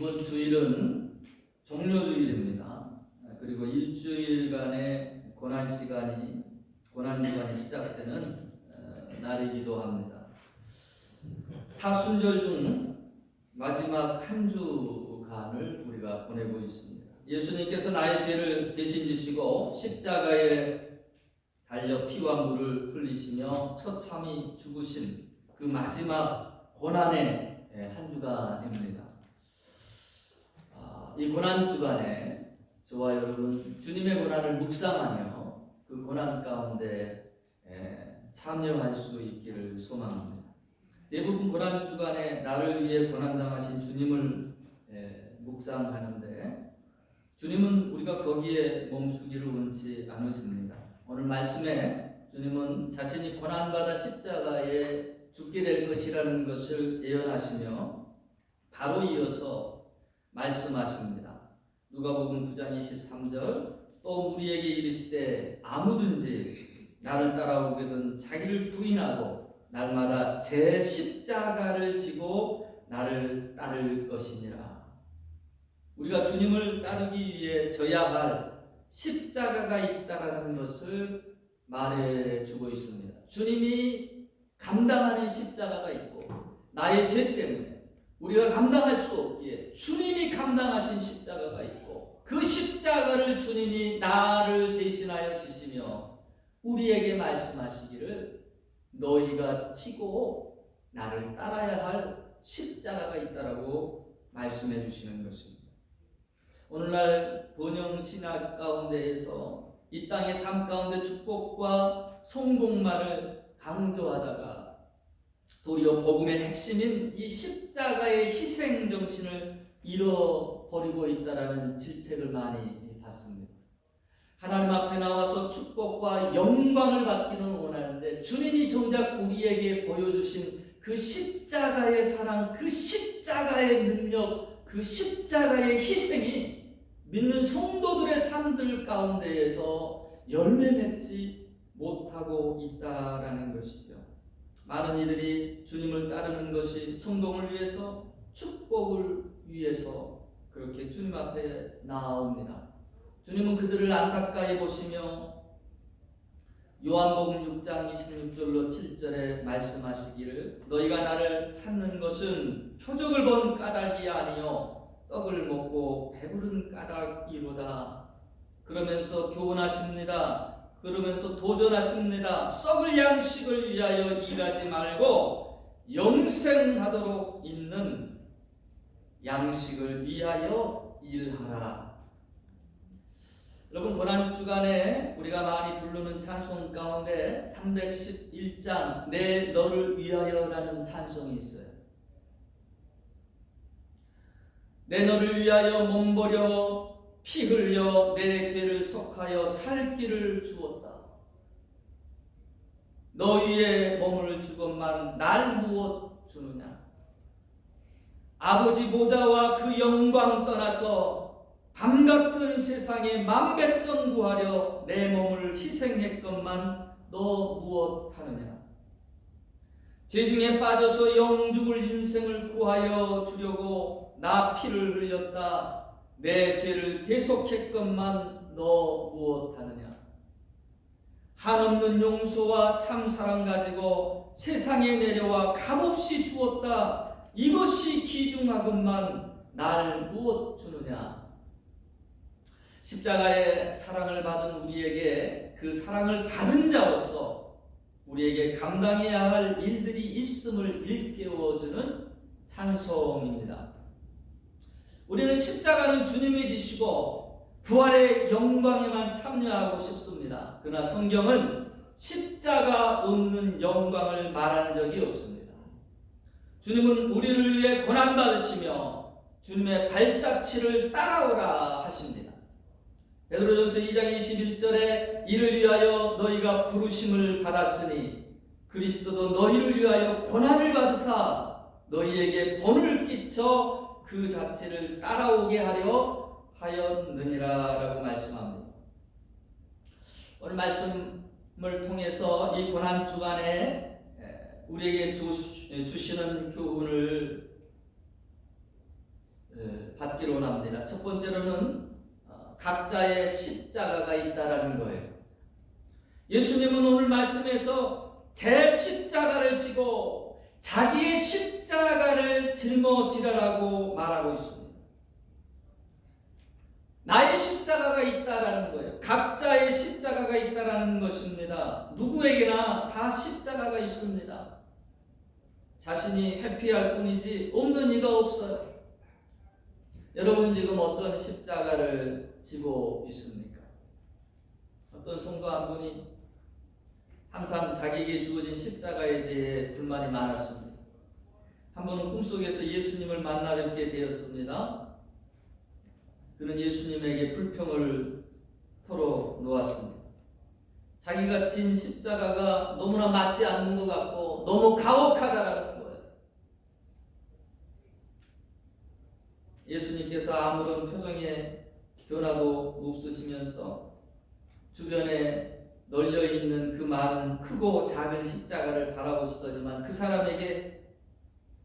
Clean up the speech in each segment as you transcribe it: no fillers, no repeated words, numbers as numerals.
이번 주일은 종료주일입니다. 그리고 일주일간의 고난주간이 시작되는 날이기도 합니다. 사순절 중 마지막 한 주간을 우리가 보내고 있습니다. 예수님께서 나의 죄를 대신 지시고 십자가에 달려 피와 물을 흘리시며 처참히 죽으신 그 마지막 고난의 한 주간입니다. 이 고난 주간에 저와 여러분 주님의 고난을 묵상하며 그 고난 가운데 참여할 수 있기를 소망합니다. 대부분 고난 주간에 나를 위해 고난 당하신 주님을 묵상하는데 주님은 우리가 거기에 멈추기를 원치 않으십니다. 오늘 말씀에 주님은 자신이 고난받아 십자가에 죽게 될 것이라는 것을 예언하시며 바로 이어서 말씀하십니다. 누가복음 9장 23절 또 우리에게 이르시되 아무든지 나를 따라오거든 자기를 부인하고 날마다 제 십자가를 지고 나를 따를 것이니라. 우리가 주님을 따르기 위해 져야 할 십자가가 있다라는 것을 말해주고 있습니다. 주님이 감당하는 십자가가 있고 나의 죄 때문에 우리가 감당할 수 없기에 주님이 감당하신 십자가가 있고 그 십자가를 주님이 나를 대신하여 지시며 우리에게 말씀하시기를 너희가 지고 나를 따라야 할 십자가가 있다라고 말씀해 주시는 것입니다. 오늘날 번영신학 가운데에서 이 땅의 삶 가운데 축복과 성공만을 강조하다가 도리어 복음의 핵심인 이 십자가의 희생 정신을 잃어버리고 있다라는 질책을 많이 받습니다. 하나님 앞에 나와서 축복과 영광을 받기는 원하는데 주님이 정작 우리에게 보여주신 그 십자가의 사랑, 그 십자가의 능력, 그 십자가의 희생이 믿는 성도들의 삶들 가운데에서 열매 맺지 못하고 있다라는 것이죠. 많은 이들이 주님을 따르는 것이 성공을 위해서, 축복을 위해서 그렇게 주님 앞에 나아옵니다. 주님은 그들을 안타까이 보시며 요한복음 6장 26절로 7절에 말씀하시기를 너희가 나를 찾는 것은 표적을 본 까닭이 아니요 떡을 먹고 배부른 까닭이로다. 그러면서 교훈하십니다. 그러면서 도전하십니다. 썩을 양식을 위하여 일하지 말고 영생하도록 있는 양식을 위하여 일하라. 여러분 고난 주간에 우리가 많이 부르는 찬송 가운데 311장 내 너를 위하여라는 찬송이 있어요. 내 너를 위하여 몸버려 피 흘려 내 죄를 속하여 살 길을 주었다. 너희의 몸을 주건만 날 무엇 주느냐. 아버지 보좌와 그 영광 떠나서 밤같은 세상에 만백성 구하려 내 몸을 희생했건만 너 무엇 하느냐. 죄중에 빠져서 영죽을 인생을 구하여 주려고 나 피를 흘렸다. 내 죄를 계속했건만 너 무엇 하느냐. 한없는 용서와 참사랑 가지고 세상에 내려와 값없이 주었다. 이것이 귀중하건만 날 무엇 주느냐. 십자가의 사랑을 받은 우리에게 그 사랑을 받은 자로서 우리에게 감당해야 할 일들이 있음을 일깨워주는 찬송입니다. 우리는 십자가는 주님이 지시고 부활의 영광에만 참여하고 싶습니다. 그러나 성경은 십자가 없는 영광을 말한 적이 없습니다. 주님은 우리를 위해 고난받으시며 주님의 발자취를 따라오라 하십니다. 베드로전서 2장 21절에 이를 위하여 너희가 부르심을 받았으니 그리스도도 너희를 위하여 고난을 받으사 너희에게 본을 끼쳐 그 자체를 따라오게 하려 하였느니라 라고 말씀합니다. 오늘 말씀을 통해서 이 고난 주간에 우리에게 주시는 교훈을 받기로 원합니다. 첫 번째로는 각자의 십자가가 있다라는 거예요. 예수님은 오늘 말씀에서 제 십자가를 지고 자기의 십자가를 짊어지라라고 말하고 있습니다. 나의 십자가가 있다라는 거예요. 각자의 십자가가 있다라는 것입니다. 누구에게나 다 십자가가 있습니다. 자신이 회피할 뿐이지 없는 이가 없어요. 여러분 지금 어떤 십자가를 지고 있습니까? 어떤 성도 한 분이 항상 자기에게 주어진 십자가에 대해 불만이 많았습니다. 한 번은 꿈속에서 예수님을 만나 뵙게 되었습니다. 그는 예수님에게 불평을 털어놓았습니다. 자기가 진 십자가가 너무나 맞지 않는 것 같고 너무 가혹하다라는 거예요. 예수님께서 아무런 표정의 변화도 없으시면서 주변에 널려있는 그 많은 크고 작은 십자가를 바라보시더니만 그 사람에게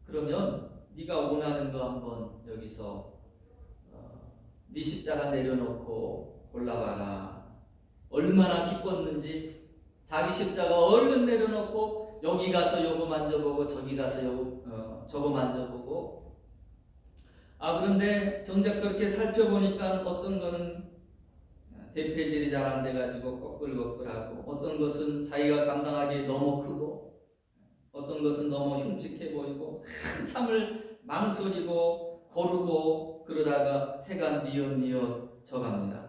그러면 네가 원하는 거 한번 여기서 네 십자가 내려놓고 골라봐라. 얼마나 기뻤는지 자기 십자가 얼른 내려놓고 여기 가서 요거 만져보고 저기 가서 저거 만져보고 그런데 정작 그렇게 살펴보니까 어떤 거는 대폐질이 잘 안 돼가지고 꺼끌꺼끌하고 어떤 것은 자기가 감당하기에 너무 크고 어떤 것은 너무 흉측해 보이고 한참을 망설이고 고르고 그러다가 해가 뉘엿뉘엿 져갑니다.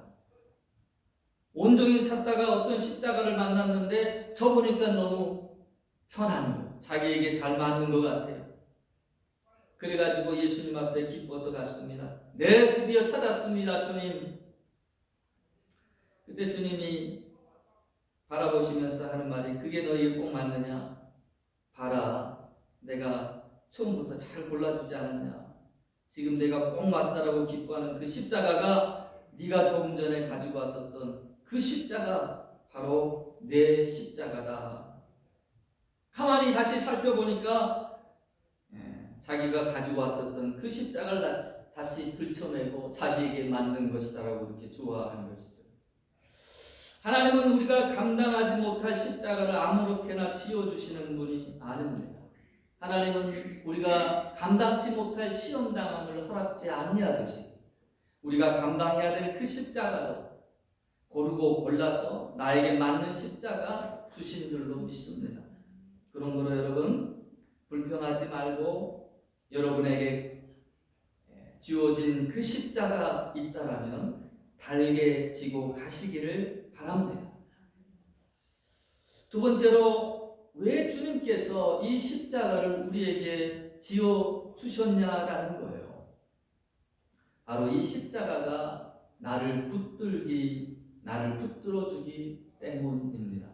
온종일 찾다가 어떤 십자가를 만났는데 저 보니까 너무 편한 거, 자기에게 잘 맞는 것 같아요. 그래가지고 예수님 앞에 기뻐서 갔습니다. 네, 드디어 찾았습니다, 주님. 그때 주님이 바라보시면서 하는 말이 그게 너에게 꼭 맞느냐? 봐라, 내가 처음부터 잘 골라주지 않았냐? 지금 내가 꼭 맞다라고 기뻐하는 그 십자가가 네가 조금 전에 가지고 왔었던 그 십자가 바로 내 십자가다. 가만히 다시 살펴보니까 자기가 가지고 왔었던 그 십자가를 다시 들춰내고 자기에게 맞는 것이다라고 이렇게 좋아하는 것이죠. 하나님은 우리가 감당하지 못할 십자가를 아무렇게나 지어주시는 분이 아닙니다. 하나님은 우리가 감당치 못할 시험당함을 허락지 아니하듯이 우리가 감당해야 될 그 십자가도 고르고 골라서 나에게 맞는 십자가 주신 줄로 믿습니다. 그런 거로 여러분 불평하지 말고 여러분에게 주어진 그 십자가 있다라면 달게 지고 가시기를 바랍니다. 두 번째로 왜 주님께서 이 십자가를 우리에게 지어 주셨냐라는 거예요. 바로 이 십자가가 나를 붙들어 주기 때문입니다.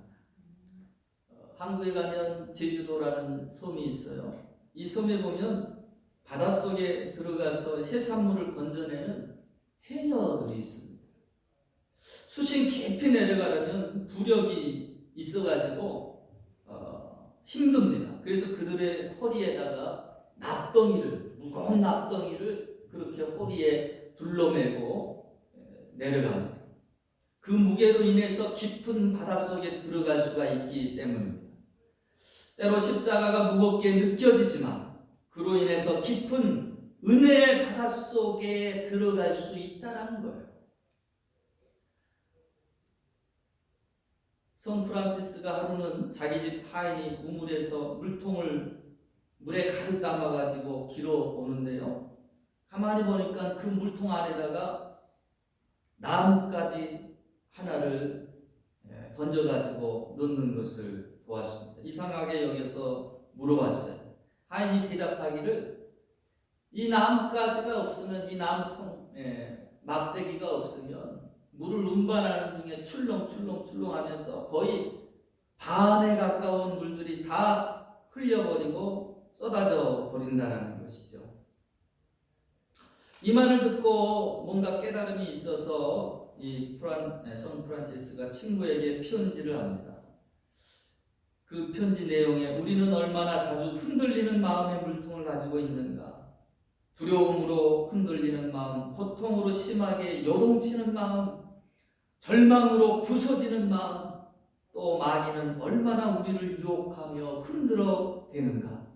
한국에 가면 제주도라는 섬이 있어요. 이 섬에 보면 바닷속에 들어가서 해산물을 건져내는 해녀들이 있습니다. 수심 깊이 내려가려면 부력이 있어가지고 힘듭니다. 그래서 그들의 허리에다가 무거운 납덩이를 그렇게 허리에 둘러매고 내려갑니다. 그 무게로 인해서 깊은 바닷속에 들어갈 수가 있기 때문입니다. 때로 십자가가 무겁게 느껴지지만 그로 인해서 깊은 은혜의 바닷속에 들어갈 수 있다는 거예요. 성 프란시스가 하루는 자기 집 하인이 우물에서 물통을 물에 가득 담아가지고 길어 오는데요. 가만히 보니까 그 물통 안에다가 나뭇가지 하나를 던져가지고 넣는 것을 보았습니다. 이상하게 여겨서 물어봤어요. 하인이 대답하기를 이 나뭇가지가 없으면 이 나무통 막대기가 없으면 물을 운반하는 중에 출렁출렁 하면서 거의 반에 가까운 물들이 다 흘려버리고 쏟아져 버린다는 것이죠. 이 말을 듣고 뭔가 깨달음이 있어서 성 프란시스가 친구에게 편지를 합니다. 그 편지 내용에 우리는 얼마나 자주 흔들리는 마음의 물통을 가지고 있는가. 두려움으로 흔들리는 마음, 고통으로 심하게 요동치는 마음, 절망으로 부서지는 마음, 또 마귀는 얼마나 우리를 유혹하며 흔들어 대는가.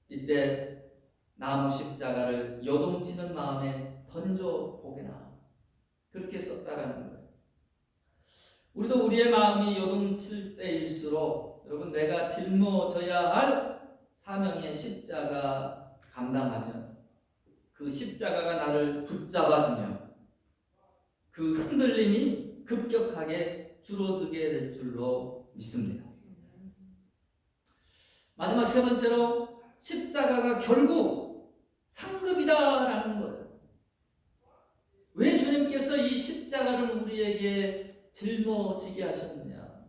이때 나무 십자가를 요동치는 마음에 던져보게나. 그렇게 썼다라는 거예요. 우리도 우리의 마음이 요동칠 때일수록 여러분, 내가 짊어져야 할 사명의 십자가 감당하면 그 십자가가 나를 붙잡아주며 그 흔들림이 급격하게 줄어들게 될 줄로 믿습니다. 마지막 세 번째로, 십자가가 결국 상급이다라는 거예요. 왜 주님께서 이 십자가를 우리에게 짊어지게 하셨느냐?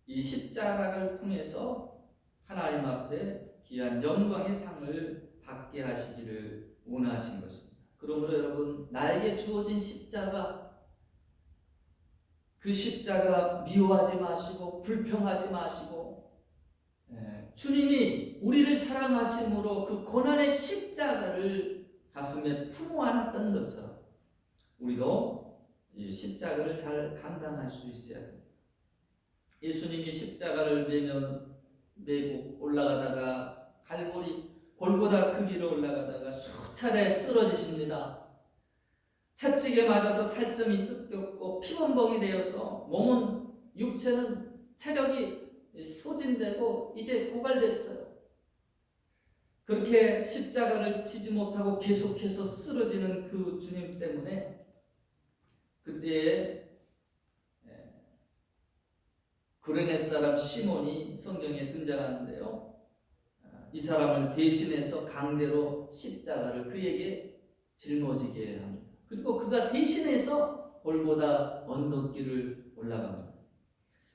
이 십자가를 통해서 하나님 앞에 귀한 영광의 상을 받게 하시기를 원하신 것입니다. 그러므로 여러분, 나에게 주어진 십자가, 그 십자가 미워하지 마시고 불평하지 마시고, 주님이 우리를 사랑하심으로 그 고난의 십자가를 가슴에 품어 안았던 것처럼 우리도 이 십자가를 잘 감당할 수 있어야 됩니다. 예수님이 십자가를 메고 올라가다가 골고다 그 길을 올라가다가 수차례 쓰러지십니다. 채찍에 맞아서 살점이 뜯겼고 피범벅이 되어서 몸은, 육체는 체력이 소진되고 이제 고갈됐어요. 그렇게 십자가를 지지 못하고 계속해서 쓰러지는 그 주님 때문에 그때에 구레네 사람 시몬이 성경에 등장하는데요. 이 사람을 대신해서 강제로 십자가를 그에게 짊어지게 합니다. 그리고 그가 대신해서 골고다 언덕길을 올라갑니다.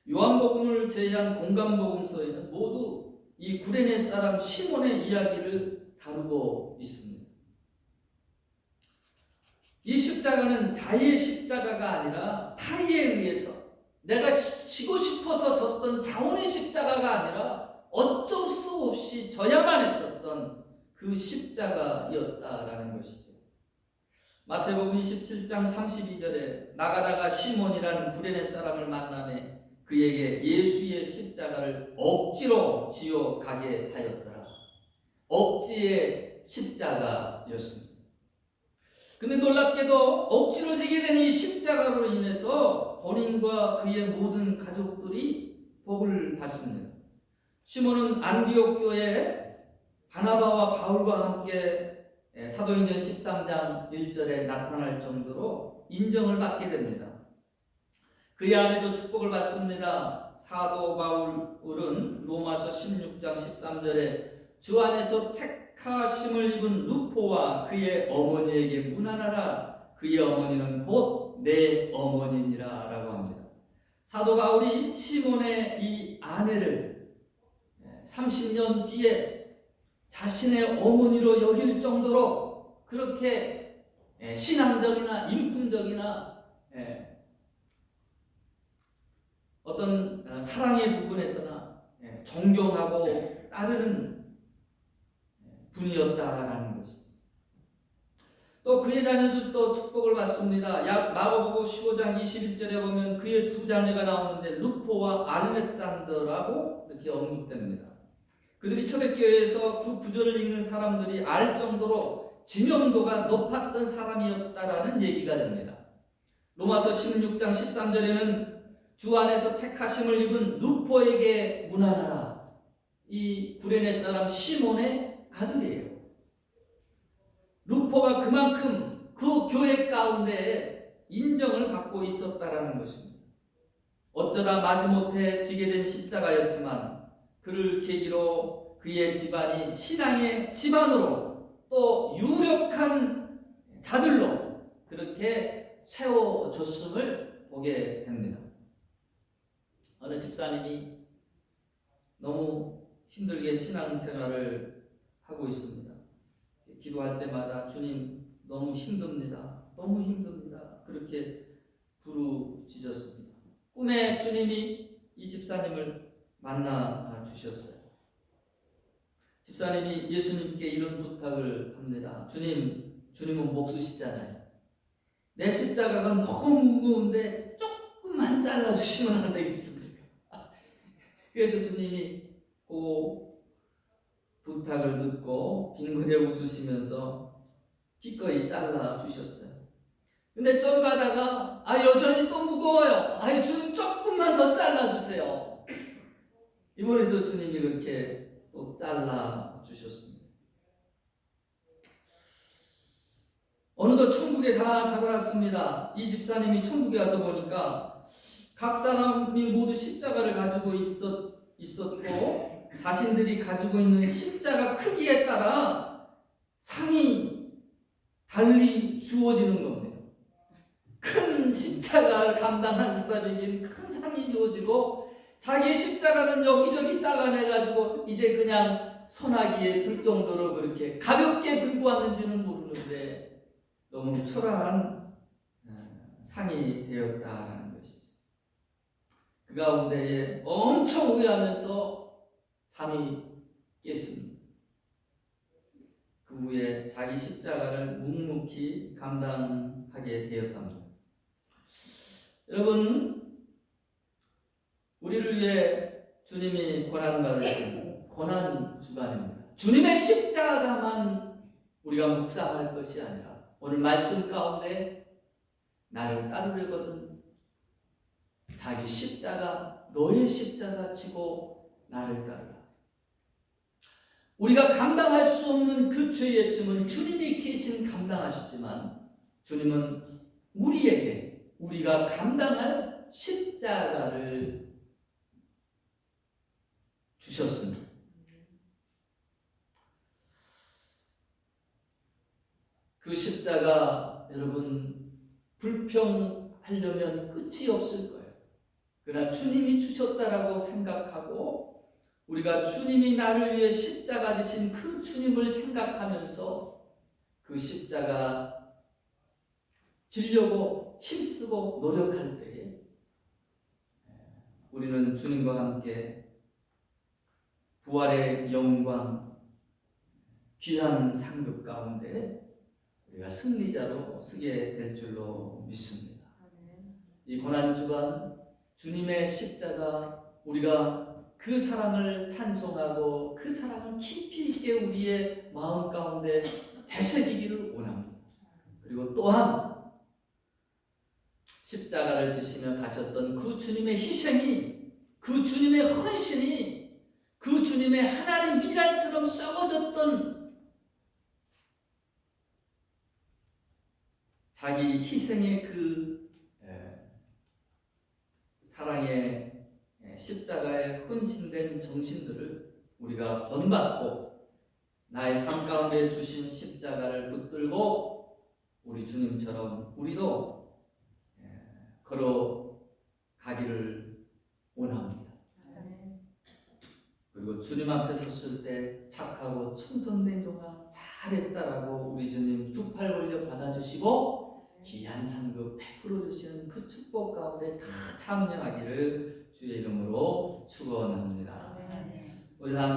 요한복음을 제외한 공간복음서에는 모두 이 구레네 사람 시몬의 이야기를 다루고 있습니다. 이 십자가는 자의의 십자가가 아니라 타의에 의해서, 내가 지고 싶어서 졌던 자원의 십자가가 아니라 어쩔 수 없이 져야만 했었던 그 십자가였다라는 것이죠. 마태복음 27장 32절에 나가다가 시몬이라는 구레네 사람을 만나매 그에게 예수의 십자가를 억지로 지어 가게 하였더라. 억지의 십자가였습니다. 근데 놀랍게도 억지로 지게 된 이 십자가로 인해서 본인과 그의 모든 가족들이 복을 받습니다. 시몬은 안디옥 교회에 바나바와 바울과 함께 사도행전 13장 1절에 나타날 정도로 인정을 받게 됩니다. 그의 아내도 축복을 받습니다. 사도 바울은 로마서 16장 13절에 주 안에서 택하심을 입은 누포와 그의 어머니에게 문안하라. 그의 어머니는 곧 내 어머니니라 라고 합니다. 사도 바울이 시몬의 이 아내를 30년 뒤에 자신의 어머니로 여길 정도로 그렇게 신앙적이나 인품적이나 어떤 사랑의 부분에서나 존경하고 따르는 분이었다라는 것이죠. 또 그의 자녀들도 축복을 받습니다. 마가복음 15장 21절에 보면 그의 두 자녀가 나오는데 루포와 알렉산더라고 이렇게 언급됩니다. 그들이 초대교회에서 그 구절을 읽는 사람들이 알 정도로 지명도가 높았던 사람이었다라는 얘기가 됩니다. 로마서 16장 13절에는 주 안에서 택하심을 입은 누포에게 문안하라. 이 구레네 사람 시몬의 아들이에요. 루포가 그만큼 그 교회 가운데 인정을 받고 있었다라는 것입니다. 어쩌다 마지못해 지게 된 십자가였지만 그를 계기로 그의 집안이 신앙의 집안으로 또 유력한 자들로 그렇게 세워졌음을 보게 됩니다. 어느 집사님이 너무 힘들게 신앙생활을 하고 있습니다. 기도할 때마다 주님 너무 힘듭니다. 너무 힘듭니다. 그렇게 부르짖었습니다. 꿈에 주님이 이 집사님을 만나 주셨어요. 집사님이 예수님께 이런 부탁을 합니다. 주님은 목수시잖아요. 내 십자가가 너무 무거운데 조금만 잘라주시면 안 되겠습니까? 그래서 주님이 그 부탁을 듣고 빙그레 웃으시면서 기꺼이 잘라주셨어요. 근데 좀 가다가 여전히 또 무거워요. 주님 조금만 더 잘라주세요. 이번에도 주님이 그렇게 또 잘라주셨습니다. 어느덧 천국에 다 다다랐습니다. 이 집사님이 천국에 와서 보니까 각 사람이 모두 십자가를 가지고 있었고 자신들이 가지고 있는 십자가 크기에 따라 상이 달리 주어지는 겁니다. 큰 십자가를 감당한 사람에게는 큰 상이 주어지고 자기 십자가는 여기저기 잘라내가지고 이제 그냥 소나기에 들 정도로 그렇게 가볍게 들고 왔는지는 모르는데 너무 초라한 상이 되었다라는 것이죠. 그 가운데에 엄청 후회하면서 잠이 깼습니다. 그 후에 자기 십자가를 묵묵히 감당하게 되었답니다. 여러분, 우리를 위해 주님이 고난받으신 고난 주간입니다. 주님의 십자가만 우리가 묵상할 것이 아니라 오늘 말씀 가운데 나를 따르려거든 자기 십자가, 너의 십자가 지고 나를 따르라. 우리가 감당할 수 없는 그 죄의 짐은 주님이 계신 감당하시지만 주님은 우리에게 우리가 감당할 십자가를 주셨습니다. 그 십자가 여러분 불평하려면 끝이 없을 거예요. 그러나 주님이 주셨다라고 생각하고 우리가 주님이 나를 위해 십자가 지신 그 주님을 생각하면서 그 십자가 지려고 힘쓰고 노력할 때에 우리는 주님과 함께 부활의 영광, 귀한 상급 가운데 우리가 승리자로 서게 될 줄로 믿습니다. 이 고난주간 주님의 십자가, 우리가 그 사랑을 찬송하고 그 사랑을 깊이 있게 우리의 마음 가운데 되새기기를 원합니다. 그리고 또한 십자가를 지시며 가셨던 그 주님의 희생이, 그 주님의 헌신이, 그 주님의 하나님 미랄처럼 썩어졌던 자기 희생의 그 사랑의 십자가에 헌신된 정신들을 우리가 본받고 나의 삶 가운데 주신 십자가를 붙들고 우리 주님처럼 우리도 걸어가기를 원합니다. 그리고 주님 앞에 섰을 때 착하고 충성된 종아 잘했다라고 우리 주님 두 팔 벌려 받아주시고 귀한 상급 베풀어 주시는 그 축복 가운데 다 참여하기를 주의 이름으로 축원합니다. 우리 다